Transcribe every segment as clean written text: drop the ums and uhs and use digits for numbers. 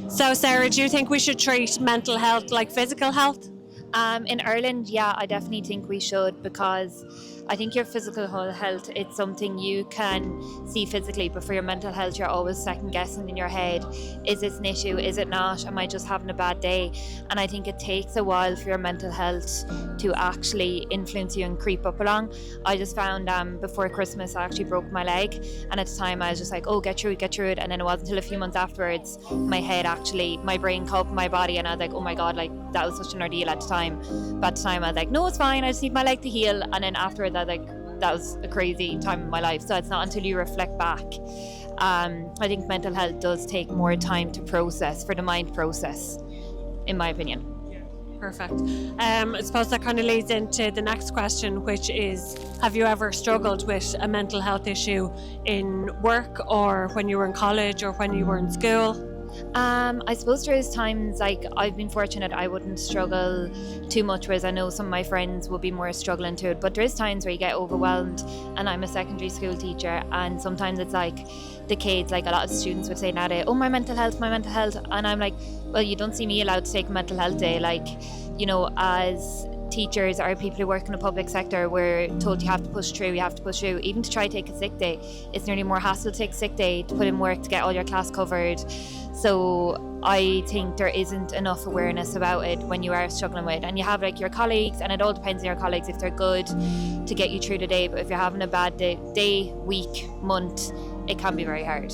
So Sarah, do you think we should treat mental health like physical health? In Ireland, yeah, I definitely think we should, because I think your physical health, it's something you can see physically, but for your mental health, you're always second guessing in your head. Is this an issue? Is it not? Am I just having a bad day? And I think it takes a while for your mental health to actually influence you and creep up along. I just found before Christmas, I actually broke my leg. And at the time, I was just like, oh, get through it. And then it wasn't until a few months afterwards, my brain coped my body. And I was like, oh my God, like that was such an ordeal at the time. But at the time, I was like, no, it's fine. I just need my leg to heal. And then afterwards, I was like, that was a crazy time in my life. So it's not until you reflect back. I think mental health does take more time to process, for the mind process, in my opinion. Perfect. I suppose that kind of leads into the next question, which is, have you ever struggled with a mental health issue in work, or when you were in college, or when you were in school? I suppose there is times, like I've been fortunate, I wouldn't struggle too much, whereas I know some of my friends will be more struggling to it. But there is times where you get overwhelmed, and I'm a secondary school teacher, and sometimes it's like the kids, like a lot of students would say nowadays, oh, my mental health, and I'm like, well, you don't see me allowed to take a mental health day. Like, you know, as teachers or people who work in the public sector, we're told you have to push through, even to try to take a sick day. It's nearly more hassle to take a sick day, to put in work to get all your class covered. So I think there isn't enough awareness about it when you are struggling with it. And you have like your colleagues, and it all depends on your colleagues if they're good to get you through the day. But if you're having a bad day, week, month, it can be very hard.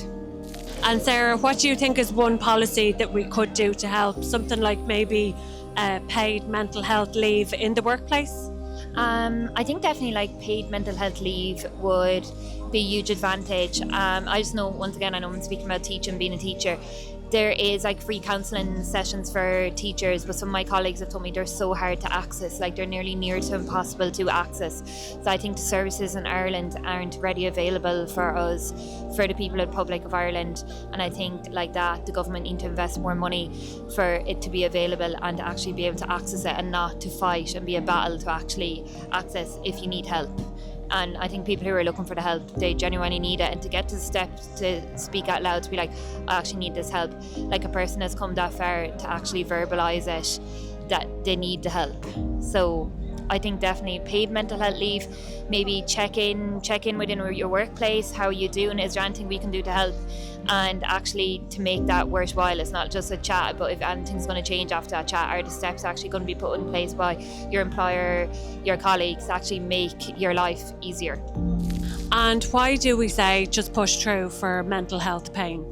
And Sarah, what do you think is one policy that we could do to help? Something like maybe paid mental health leave in the workplace? I think definitely like paid mental health leave would be a huge advantage. I just know, once again, I know I'm speaking about teaching, being a teacher, there is like free counselling sessions for teachers, but some of my colleagues have told me they're so hard to access, like they're nearly near to impossible to access. So I think the services in Ireland aren't ready available for us, for the people of the Republic of Ireland. And I think like that the government need to invest more money for it to be available and to actually be able to access it, and not to fight and be a battle to actually access if you need help. And I think people who are looking for the help, they genuinely need it. And to get to the steps to speak out loud, to be like, I actually need this help. Like a person has come that far to actually verbalise it, that they need the help. So I think definitely paid mental health leave, maybe check in within your workplace, how are you doing, is there anything we can do to help? And actually to make that worthwhile, it's not just a chat, but if anything's going to change after that chat, are the steps actually going to be put in place by your employer, your colleagues, to actually make your life easier. And why do we say just push through for mental health pain?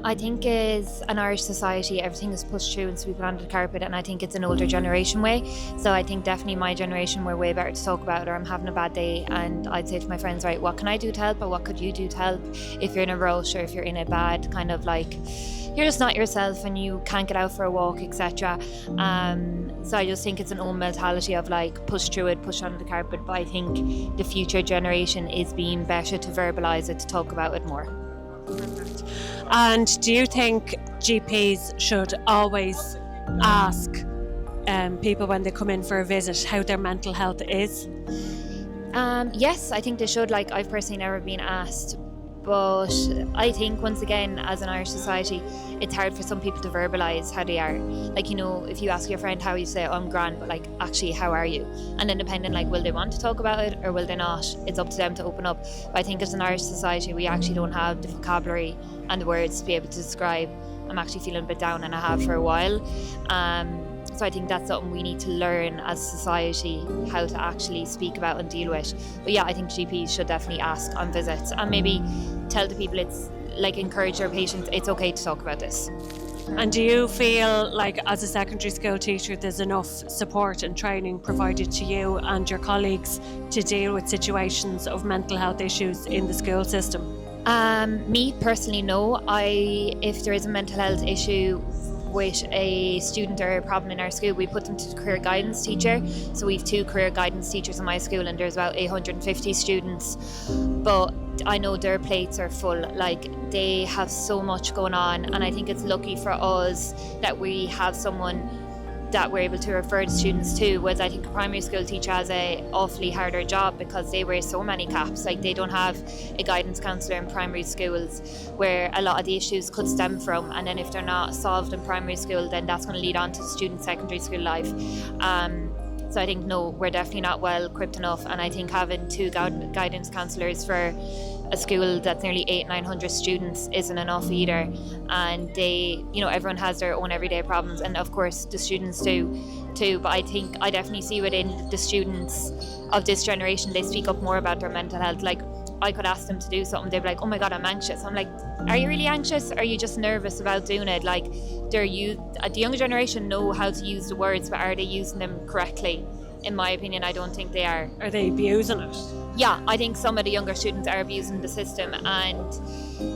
I think as an Irish society, everything is pushed through and swept under the carpet, and I think it's an older generation way. So I think definitely my generation, we're way better to talk about it, or I'm having a bad day, and I'd say to my friends, right, what can I do to help, or what could you do to help if you're in a rush, or if you're in a bad kind of like, you're just not yourself and you can't get out for a walk, etc. So I just think it's an old mentality of like push through it, push under the carpet. But I think the future generation is being better to verbalise it, to talk about it more. Perfect. And do you think GPs should always ask people when they come in for a visit how their mental health is? Yes, I think they should. Like, I've personally never been asked, but I think once again, as an Irish society, it's hard for some people to verbalise how they are. Like, you know, if you ask your friend how, you say, oh, I'm grand, but like, actually, how are you? And then depending, like, will they want to talk about it or will they not? It's up to them to open up. But I think as an Irish society, we actually don't have the vocabulary and the words to be able to describe, I'm actually feeling a bit down, and I have for a while. So I think that's something we need to learn as a society, how to actually speak about and deal with. But yeah, I think GPs should definitely ask on visits, and maybe tell the people, it's like, encourage their patients, it's okay to talk about this. And do you feel like as a secondary school teacher there's enough support and training provided to you and your colleagues to deal with situations of mental health issues in the school system? Me personally, no. If there is a mental health issue with a student or a problem in our school, we put them to the career guidance teacher. So we have 2 career guidance teachers in my school, and there's about 850 students. But I know their plates are full, like they have so much going on, and I think it's lucky for us that we have someone that we're able to refer the students to, was I think a primary school teacher has a awfully harder job because they wear so many caps. Like, they don't have a guidance counsellor in primary schools, where a lot of the issues could stem from, and then if they're not solved in primary school, then that's going to lead on to student secondary school life. So I think, no, we're definitely not well equipped enough, and I think having 2 guidance counsellors for a school that's nearly 800-900 students isn't enough either. And they, everyone has their own everyday problems, and of course the students do too. But I think I definitely see within the students of this generation, they speak up more about their mental health. Like, I could ask them to do something, they'd be like, oh my god, I'm anxious. I'm like, are you really anxious? Or are you just nervous about doing it? Like, the younger generation know how to use the words, but are they using them correctly? In my opinion, I don't think they are. Are they abusing it? Yeah, I think some of the younger students are abusing the system, and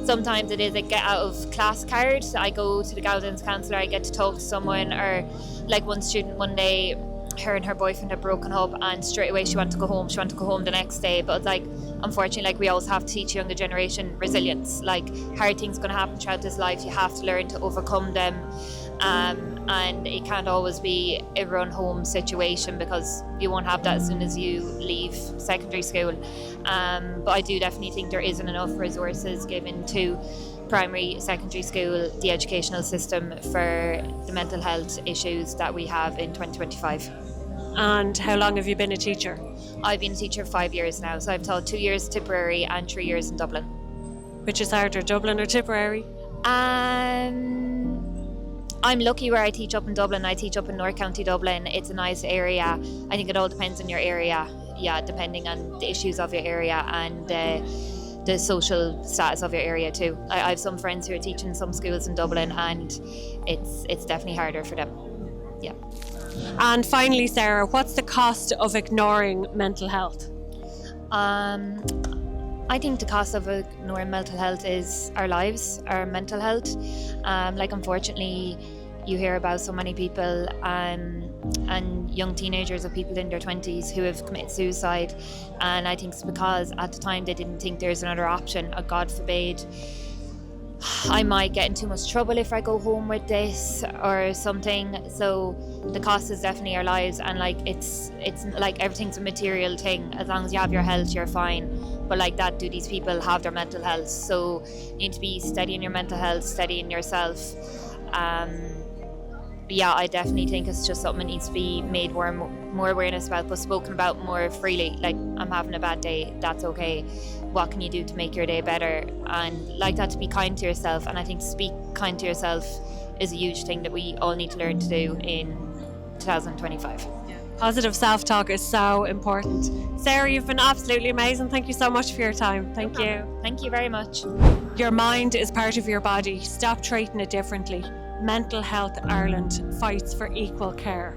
sometimes it is a get out of class card. I go to the guidance counsellor, I get to talk to someone, or like one student one day, her and her boyfriend had broken up, and straight away she wanted to go home. She wanted to go home the next day, but it's like, unfortunately, like, we always have to teach younger generation resilience. Like, hard things going to happen throughout this life, you have to learn to overcome them, and it can't always be a run home situation, because you won't have that as soon as you leave secondary school. But I do definitely think there isn't enough resources given to primary, secondary school, the educational system, for the mental health issues that we have in 2025. And how long have you been a teacher? I've been a teacher 5 years now, so I've taught 2 years Tipperary and 3 years in Dublin. Which is harder, Dublin or Tipperary? I'm lucky where I teach up in Dublin. I teach up in North County Dublin. It's a nice area. I think it all depends on your area, depending on the issues of your area and the social status of your area too. I have some friends who are teaching some schools in Dublin, and it's definitely harder for them. Yeah. And finally, Sarah, what's the cost of ignoring mental health? I think the cost of ignoring mental health is our lives, our mental health. Unfortunately, you hear about so many people and young teenagers or people in their 20s who have committed suicide. And I think it's because at the time they didn't think there's another option. God forbid, I might get in too much trouble if I go home with this or something. So the cost is definitely our lives, and it's like everything's a material thing. As long as you have your health, you're fine. But like that, do these people have their mental health? So you need to be studying your mental health, studying yourself. I definitely think it's just something that needs to be made more awareness about, but spoken about more freely. Like, I'm having a bad day, that's okay. What can you do to make your day better? And like that, to be kind to yourself. And I think to speak kind to yourself is a huge thing that we all need to learn to do in 2025. Positive self-talk is so important. Sarah, you've been absolutely amazing. Thank you so much for your time. Thank you. Thank you very much. Your mind is part of your body. Stop treating it differently. Mental Health Ireland fights for equal care.